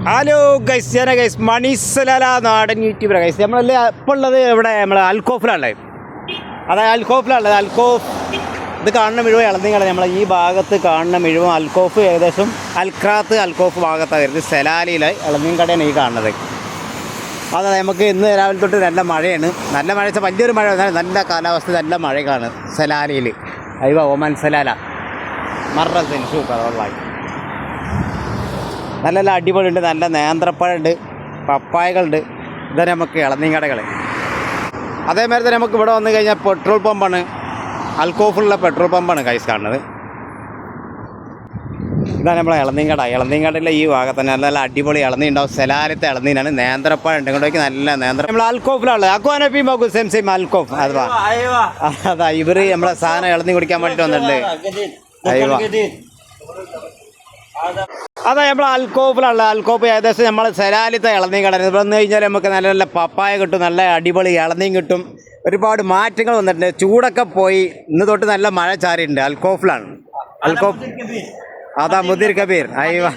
Hello guys, ഞാൻ guys മണിസലാല നാടൻ YouTuber guys. നമ്മളല്ലേ ഇപ്പോൾ ഉള്ളത് ഇവിടെ നമ്മൾ അൽക്കോഫിലാണുള്ളത്. അതായത് അൽക്കോഫിലാണുള്ളത്. അൽക്കോഫ് ഇത് കാണുന്ന മുഴുവൻ ഇളനീങ്ങട. നമ്മളെ ഈ ഭാഗത്ത് കാണുന്ന മുഴുവൻ അൽക്കോഫ് ഏകദേശം അൽക്രാത്ത് അൽക്കോഫ് ഭാഗത്താണ് വരുന്നത്. സെലാലിയിലെ ഇളനീൻ കടയാണ് ഈ കാണുന്നത്. അതെ, നമുക്ക് ഇന്ന് രാവിലെ തൊട്ട് നല്ല മഴയാണ്. നല്ല മഴ വെച്ചാൽ വലിയൊരു മഴ, നല്ല കാലാവസ്ഥ, നല്ല മഴകളാണ് സെലാലിയിൽ. അയ്യോ ഒമാൻ സെലാല മറസിന് സൂപ്പർ ഉള്ളതായി. നല്ല നല്ല അടിപൊളിയുണ്ട്. നല്ല നേന്ത്രപ്പഴമുണ്ട്, പപ്പായകളുണ്ട്. ഇതാണ് നമുക്ക് ഇളനീൻ കടകൾ. അതേമാതിരി തന്നെ നമുക്ക് ഇവിടെ വന്നു കഴിഞ്ഞാൽ പെട്രോൾ പമ്പാണ്. അൽക്കോഫിലുള്ള പെട്രോൾ പമ്പാണ് കൈസ് കാണുന്നത്. ഇതാണ് നമ്മളെ ഇളനീൻ കട. ഇളനീൻ കടയിലെ ഈ ഭാഗത്ത് തന്നെ നല്ല നല്ല അടിപൊളി ഇളനീ ഉണ്ടാവും. സെലാലത്തെ ഇളനീനാണ്. നേന്ത്രപ്പഴം ഉണ്ട്. ഇങ്ങോട്ടേക്ക് നല്ല നേന്ത്ര. നമ്മൾ അൽക്കോഫിലുള്ളത് അക്വാനപ്പി നോക്കും. സെയിം അൽക്കോഫ്. അതാ ഇവർ നമ്മളെ സാധനം ഇളനീ കുടിക്കാൻ വേണ്ടിയിട്ട് വന്നിട്ടുണ്ട്. അയ്യോ അതാ നമ്മൾ അൽക്കോഫിലുള്ള അൽക്കോഫ് ഏകദേശം നമ്മൾ സെലാലത്തെ ഇളനീ കട. ഇവിടെ വന്നു കഴിഞ്ഞാൽ നമുക്ക് നല്ല നല്ല പപ്പായ കിട്ടും, നല്ല അടിപൊളി ഇളനീം കിട്ടും. ഒരുപാട് മാറ്റങ്ങൾ വന്നിട്ടുണ്ട്. ചൂടൊക്കെ പോയി. ഇന്ന് തൊട്ട് നല്ല മഴ ചാറിയിട്ടുണ്ട്. അൽക്കോഫിലാണ്. അൽക്കോഫ് അതാ മുദിർ കബീർ. അയ്യോ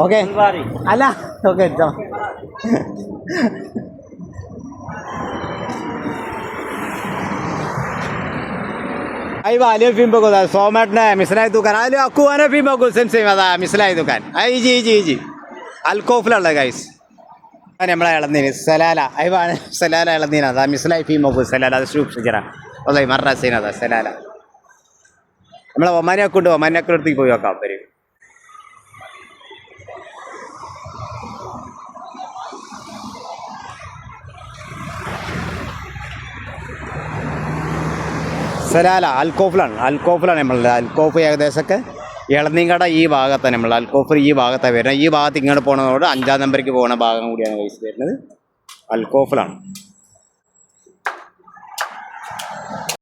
ഓക്കെ അല്ല ഓക്കെ അയ്യോ അലിയ ഫീം പോകും. സോമേട്ടനെ മിസ്ലായി തൂക്കാൻ അല്ല അക്കുവാനെ ഫീം പോകും. സെയിം അതാ മിസ്ലായി തൂക്കാൻ. ജി അൽക്കോഫിലുള്ള ഗൈസ്. നമ്മളെ ഇളനീന് സെലാല. അയ്യോ സെലാല ഇളനീന അതാ മിസ്ലായി ഫീം പോകും. സെലാല അത് ഷൂപ്പ് സിജറ അതെ മറസീന അതാ സെലാല. നമ്മളെ ഒമാനിയൊക്കെ ഉണ്ട്. ഒമാനിയൊക്കെ അടുത്തേക്ക് പോയി നോക്കാം. അവര് സെലാല അൽക്കോഫിലാണ്. നമ്മളുടെ അൽക്കോഫ് ഏകദേശമൊക്കെ ഇളനീൻ കട ഈ ഭാഗത്താണ്. നമ്മൾ അൽക്കോഫ് ഈ ഭാഗത്താണ് വരുന്നത്. ഈ ഭാഗത്ത് ഇങ്ങോട്ട് പോകുന്നതോട് 5-ാം നമ്പർക്ക് പോകുന്ന ഭാഗം കൂടിയാണ് വയസ്സ് വരുന്നത്. അൽക്കോഫിലാണ്.